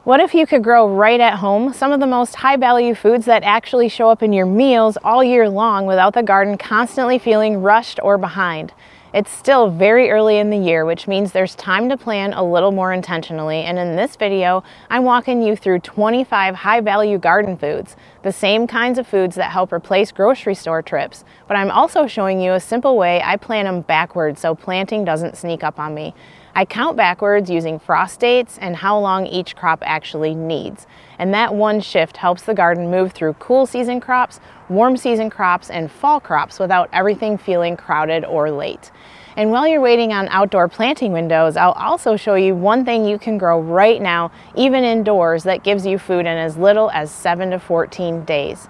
What if you could grow right at home some of the most high-value foods that actually show up in your meals all year long without the garden constantly feeling rushed or behind? It's still very early in the year, which means there's time to plan a little more intentionally, and in this video, I'm walking you through 25 high-value garden foods, the same kinds of foods that help replace grocery store trips, but I'm also showing you a simple way I plant them backwards so planting doesn't sneak up on me. I count backwards using frost dates and how long each crop actually needs. And that one shift helps the garden move through cool season crops, warm season crops, and fall crops without everything feeling crowded or late. And while you're waiting on outdoor planting windows, I'll also show you one thing you can grow right now, even indoors, that gives you food in as little as 7 to 14 days.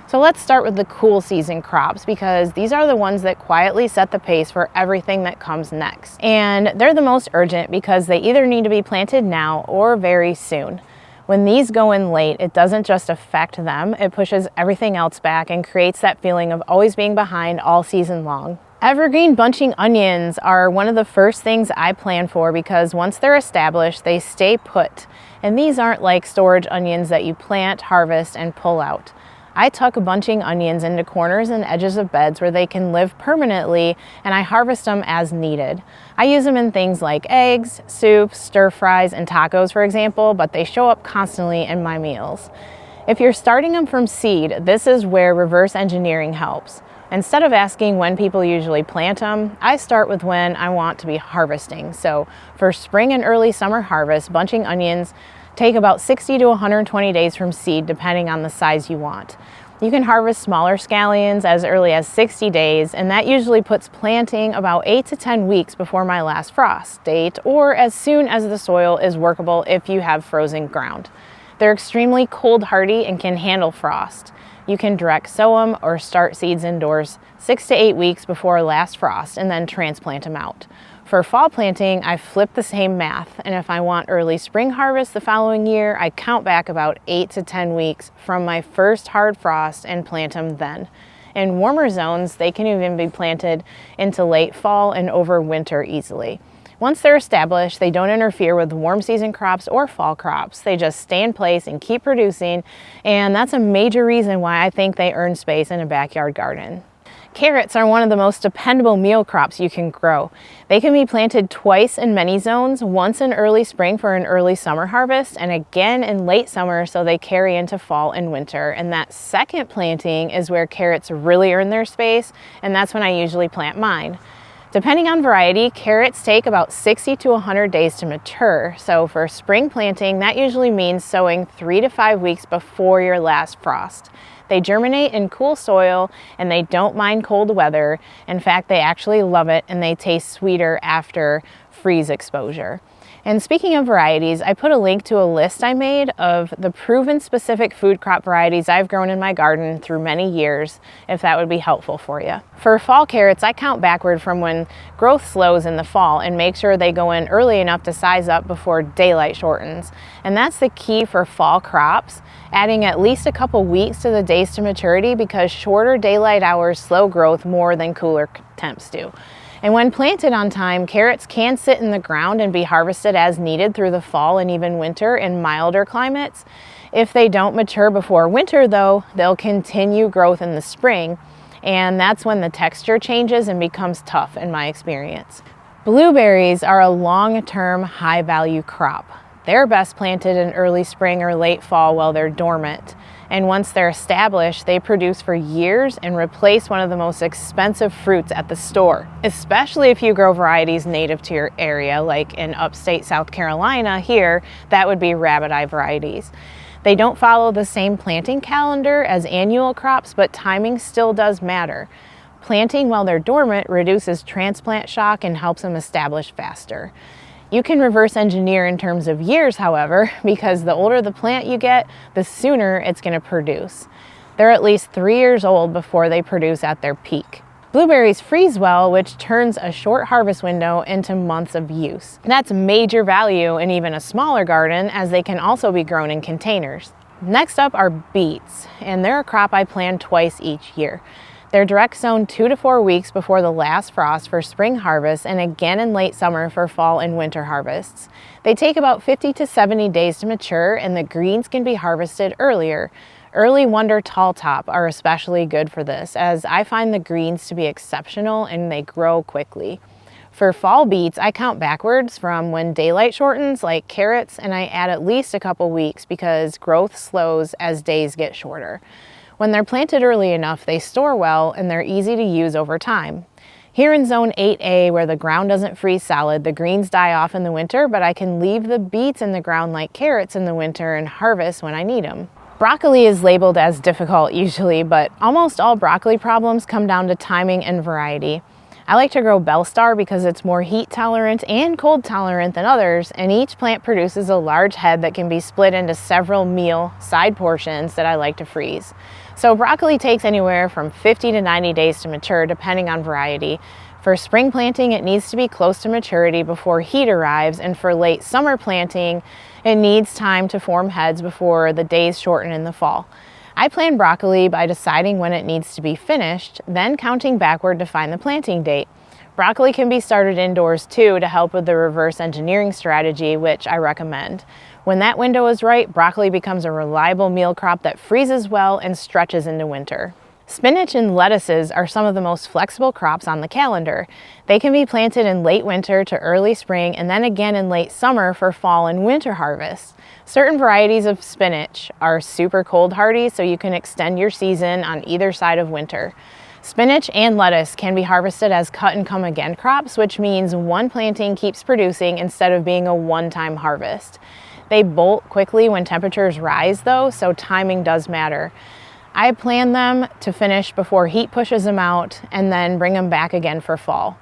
So let's start with the cool season crops, because these are the ones that quietly set the pace for everything that comes next. And they're the most urgent because they either need to be planted now or very soon. When these go in late, it doesn't just affect them, it pushes everything else back and creates that feeling of always being behind all season long. Evergreen bunching onions are one of the first things I plan for because once they're established, they stay put. And these aren't like storage onions that you plant, harvest, and pull out. I tuck bunching onions into corners and edges of beds where they can live permanently, and I harvest them as needed. I use them in things like eggs, soups, stir fries, and tacos, for example, but they show up constantly in my meals. If you're starting them from seed, this is where reverse engineering helps. Instead of asking when people usually plant them, I start with when I want to be harvesting. So for spring and early summer harvest, bunching onions take about 60 to 120 days from seed, depending on the size you want. You can harvest smaller scallions as early as 60 days, and that usually puts planting about 8 to 10 weeks before my last frost date, or as soon as the soil is workable if you have frozen ground. They're extremely cold hardy and can handle frost. You can direct sow them or start seeds indoors 6 to 8 weeks before last frost and then transplant them out. For fall planting, I flip the same math, and if I want early spring harvest the following year, I count back about 8 to 10 weeks from my first hard frost and plant them then. In warmer zones, they can even be planted into late fall and over winter easily. Once they're established, they don't interfere with warm season crops or fall crops. They just stay in place and keep producing, and that's a major reason why I think they earn space in a backyard garden. Carrots are one of the most dependable meal crops you can grow. They can be planted twice in many zones, once in early spring for an early summer harvest, and again in late summer so they carry into fall and winter. And that second planting is where carrots really earn their space, and that's when I usually plant mine. Depending on variety, carrots take about 60 to 100 days to mature. So for spring planting, that usually means sowing 3 to 5 weeks before your last frost. They germinate in cool soil and they don't mind cold weather. In fact, they actually love it and they taste sweeter after freeze exposure. And speaking of varieties, I put a link to a list I made of the proven specific food crop varieties I've grown in my garden through many years, if that would be helpful for you. For fall carrots, I count backward from when growth slows in the fall and make sure they go in early enough to size up before daylight shortens. And that's the key for fall crops, adding at least a couple weeks to the days to maturity because shorter daylight hours slow growth more than cooler temps do. And when planted on time, carrots can sit in the ground and be harvested as needed through the fall and even winter in milder climates. If they don't mature before winter though, they'll continue growth in the spring, and that's when the texture changes and becomes tough in my experience. Blueberries are a long-term high-value crop. They're best planted in early spring or late fall while they're dormant. And once they're established, they produce for years and replace one of the most expensive fruits at the store, especially if you grow varieties native to your area, like in upstate South Carolina here, that would be rabbit eye varieties. They don't follow the same planting calendar as annual crops, but timing still does matter. Planting while they're dormant reduces transplant shock and helps them establish faster. You can reverse engineer in terms of years, however, because the older the plant you get, the sooner it's going to produce. They're at least 3 years old before they produce at their peak. Blueberries freeze well, which turns a short harvest window into months of use. That's major value in even a smaller garden, as they can also be grown in containers. Next up are beets, and they're a crop I plant twice each year. They're direct sown 2 to 4 weeks before the last frost for spring harvest and again in late summer for fall and winter harvests. They take about 50 to 70 days to mature, and the greens can be harvested earlier. Early Wonder Tall Top are especially good for this, as I find the greens to be exceptional and they grow quickly. For fall beets, I count backwards from when daylight shortens, like carrots, and I add at least a couple weeks because growth slows as days get shorter. When they're planted early enough, they store well and they're easy to use over time. Here in Zone 8A, where the ground doesn't freeze solid, the greens die off in the winter, but I can leave the beets in the ground like carrots in the winter and harvest when I need them. Broccoli is labeled as difficult usually, but almost all broccoli problems come down to timing and variety. I like to grow Bell Star because it's more heat tolerant and cold tolerant than others, and each plant produces a large head that can be split into several meal side portions that I like to freeze. So broccoli takes anywhere from 50 to 90 days to mature depending on variety. For spring planting, it needs to be close to maturity before heat arrives, and for late summer planting, it needs time to form heads before the days shorten in the fall. I plan broccoli by deciding when it needs to be finished, then counting backward to find the planting date. Broccoli can be started indoors too to help with the reverse engineering strategy, which I recommend. When that window is right, broccoli becomes a reliable meal crop that freezes well and stretches into winter. Spinach and lettuces are some of the most flexible crops on the calendar. They can be planted in late winter to early spring and then again in late summer for fall and winter harvest. Certain varieties of spinach are super cold hardy, so you can extend your season on either side of winter. Spinach and lettuce can be harvested as cut and come again crops, which means one planting keeps producing instead of being a one-time harvest. They bolt quickly when temperatures rise though, so timing does matter. I plan them to finish before heat pushes them out and then bring them back again for fall.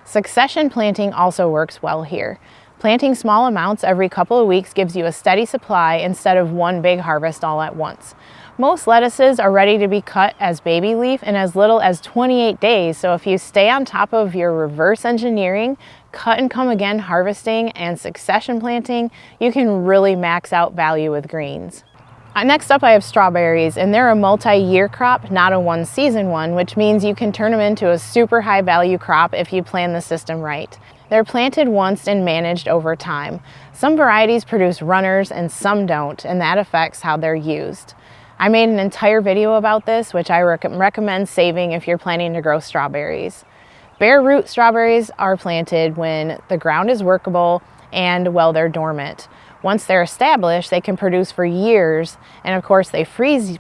Succession planting also works well here. Planting small amounts every couple of weeks gives you a steady supply instead of one big harvest all at once. Most lettuces are ready to be cut as baby leaf in as little as 28 days, so if you stay on top of your reverse engineering, cut and come again harvesting, and succession planting, you can really max out value with greens. Next up, I have strawberries, and they're a multi-year crop, not a one-season one, which means you can turn them into a super high-value crop if you plan the system right. They're planted once and managed over time. Some varieties produce runners and some don't, and that affects how they're used. I made an entire video about this, which I recommend saving if you're planning to grow strawberries. Bare root strawberries are planted when the ground is workable and while they're dormant. Once they're established, they can produce for years, and of course they freeze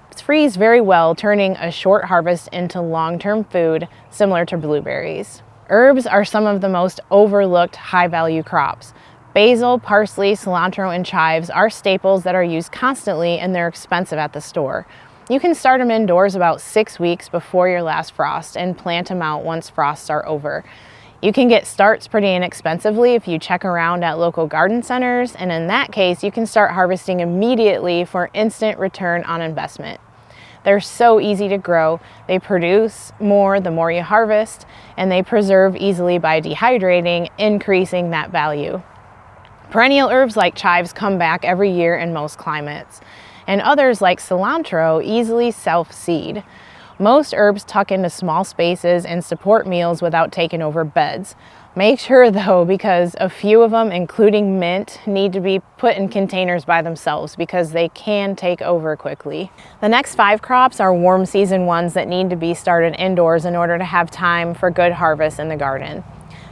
very well, turning a short harvest into long-term food, similar to blueberries. Herbs are some of the most overlooked high-value crops. Basil, parsley, cilantro, and chives are staples that are used constantly, and they're expensive at the store. You can start them indoors about 6 weeks before your last frost and plant them out once frosts are over. You can get starts pretty inexpensively if you check around at local garden centers, and in that case, you can start harvesting immediately for instant return on investment. They're so easy to grow, they produce more the more you harvest, and they preserve easily by dehydrating, increasing that value. Perennial herbs like chives come back every year in most climates, and others like cilantro easily self-seed. Most herbs tuck into small spaces and support meals without taking over beds. Make sure though, because a few of them, including mint, need to be put in containers by themselves because they can take over quickly. The next 5 crops are warm season ones that need to be started indoors in order to have time for good harvest in the garden.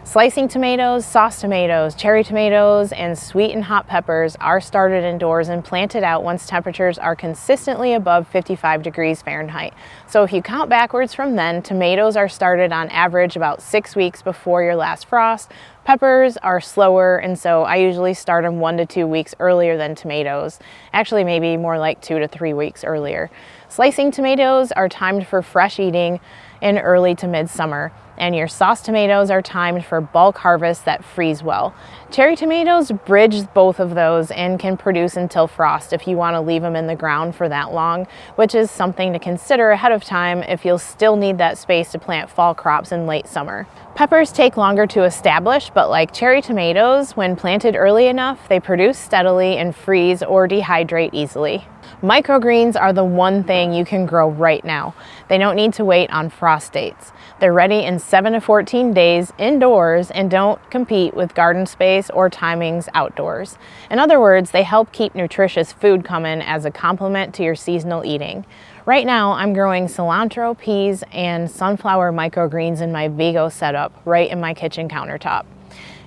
Slicing tomatoes, sauce tomatoes, cherry tomatoes, and sweet and hot peppers are started indoors and planted out once temperatures are consistently above 55 degrees Fahrenheit. So if you count backwards from then, tomatoes are started on average about 6 weeks before your last frost. Peppers are slower, and so I usually start them 1 to 2 weeks earlier than tomatoes. Actually, maybe more like 2 to 3 weeks earlier. Slicing tomatoes are timed for fresh eating in early to midsummer, and your sauce tomatoes are timed for bulk harvests that freeze well. Cherry tomatoes bridge both of those and can produce until frost if you want to leave them in the ground for that long, which is something to consider ahead of time if you'll still need that space to plant fall crops in late summer. Peppers take longer to establish, but like cherry tomatoes, when planted early enough, they produce steadily and freeze or dehydrate easily. Microgreens are the one thing you can grow right now. They don't need to wait on frost dates. They're ready in 7 to 14 days indoors and don't compete with garden space or timings outdoors. In other words, they help keep nutritious food coming as a complement to your seasonal eating. Right now, I'm growing cilantro, peas, and sunflower microgreens in my Vigo setup right in my kitchen countertop.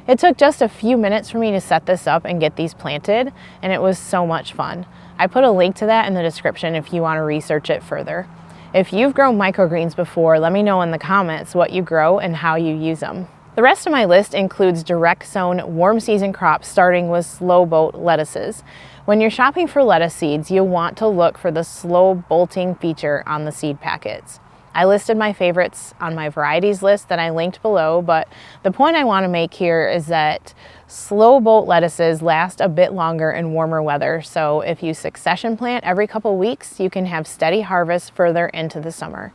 It took just a few minutes for me to set this up and get these planted, and it was so much fun. I put a link to that in the description if you want to research it further. If you've grown microgreens before, let me know in the comments what you grow and how you use them. The rest of my list includes direct-sown warm season crops, starting with slow bolt lettuces. When you're shopping for lettuce seeds, you'll want to look for the slow bolting feature on the seed packets. I listed my favorites on my varieties list that I linked below, but the point I want to make here is that slow bolt lettuces last a bit longer in warmer weather, so if you succession plant every couple weeks, you can have steady harvests further into the summer.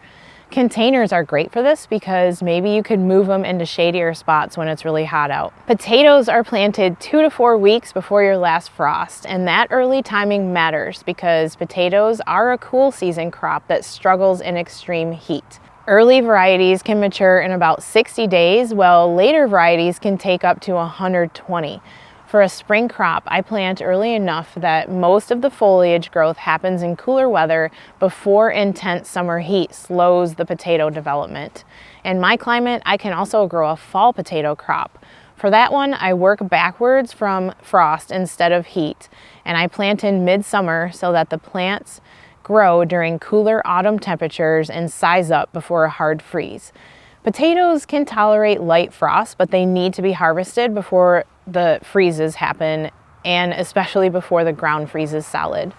Containers are great for this because maybe you could move them into shadier spots when it's really hot out. Potatoes are planted 2 to 4 weeks before your last frost, and that early timing matters because potatoes are a cool season crop that struggles in extreme heat. Early varieties can mature in about 60 days, while later varieties can take up to 120. For a spring crop, I plant early enough that most of the foliage growth happens in cooler weather before intense summer heat slows the potato development. In my climate, I can also grow a fall potato crop. For that one, I work backwards from frost instead of heat, and I plant in midsummer so that the plants grow during cooler autumn temperatures and size up before a hard freeze. Potatoes can tolerate light frost, but they need to be harvested before the freezes happen, and especially before the ground freezes solid.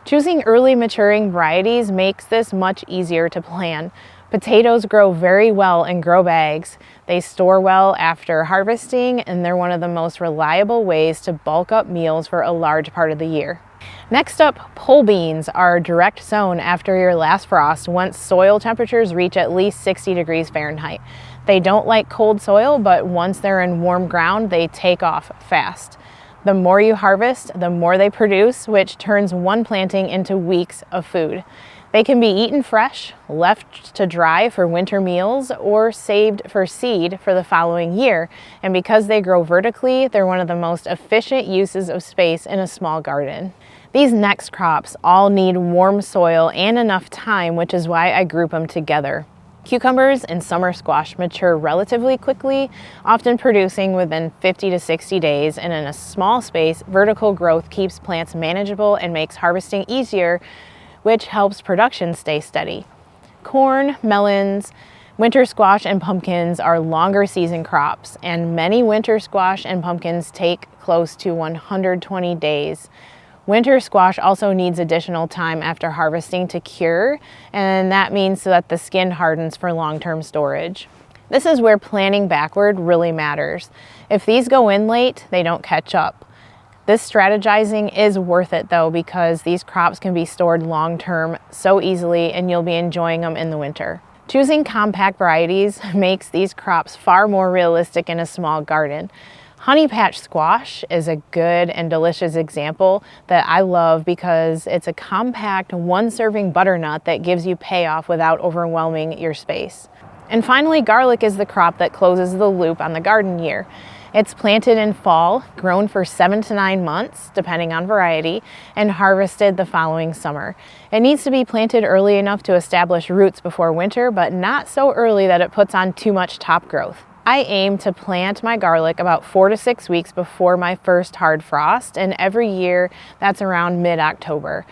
Choosing early maturing varieties makes this much easier to plan. Potatoes grow very well in grow bags. They store well after harvesting, and they're one of the most reliable ways to bulk up meals for a large part of the year. Next up, pole beans are direct sown after your last frost once soil temperatures reach at least 60 degrees Fahrenheit. They don't like cold soil, but once they're in warm ground, they take off fast. The more you harvest, the more they produce, which turns one planting into weeks of food. They can be eaten fresh, left to dry for winter meals, or saved for seed for the following year. And because they grow vertically, they're one of the most efficient uses of space in a small garden. These next crops all need warm soil and enough time, which is why I group them together. Cucumbers and summer squash mature relatively quickly, often producing within 50 to 60 days, and in a small space, vertical growth keeps plants manageable and makes harvesting easier, which helps production stay steady. Corn, melons, winter squash, and pumpkins are longer season crops, and many winter squash and pumpkins take close to 120 days. Winter squash also needs additional time after harvesting to cure, and that means so that the skin hardens for long-term storage. This is where planning backward really matters. If these go in late, they don't catch up. This strategizing is worth it though, because these crops can be stored long-term so easily and you'll be enjoying them in the winter. Choosing compact varieties makes these crops far more realistic in a small garden. Honey patch squash is a good and delicious example that I love because it's a compact one-serving butternut that gives you payoff without overwhelming your space. And finally, garlic is the crop that closes the loop on the garden year. It's planted in fall, grown for 7 to 9 months, depending on variety, and harvested the following summer. It needs to be planted early enough to establish roots before winter, but not so early that it puts on too much top growth. I aim to plant my garlic about 4 to 6 weeks before my first hard frost, and every year that's around mid-October.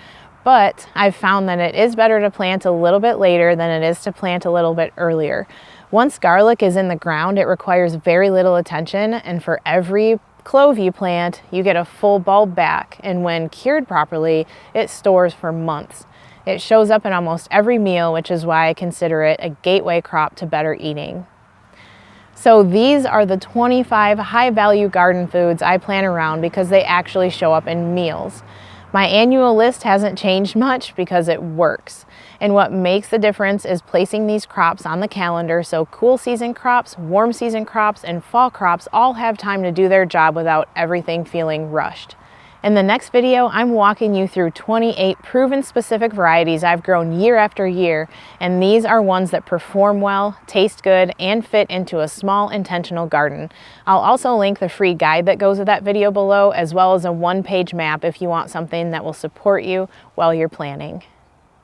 But I've found that it is better to plant a little bit later than it is to plant a little bit earlier. Once garlic is in the ground, it requires very little attention, and for every clove you plant, you get a full bulb back, and when cured properly, it stores for months. It shows up in almost every meal, which is why I consider it a gateway crop to better eating. So these are the 25 high-value garden foods I plan around because they actually show up in meals. My annual list hasn't changed much because it works. And what makes the difference is placing these crops on the calendar so cool season crops, warm season crops, and fall crops all have time to do their job without everything feeling rushed. In the next video, I'm walking you through 28 proven specific varieties I've grown year after year, and these are ones that perform well, taste good, and fit into a small intentional garden. I'll also link the free guide that goes with that video below, as well as a one-page map if you want something that will support you while you're planning.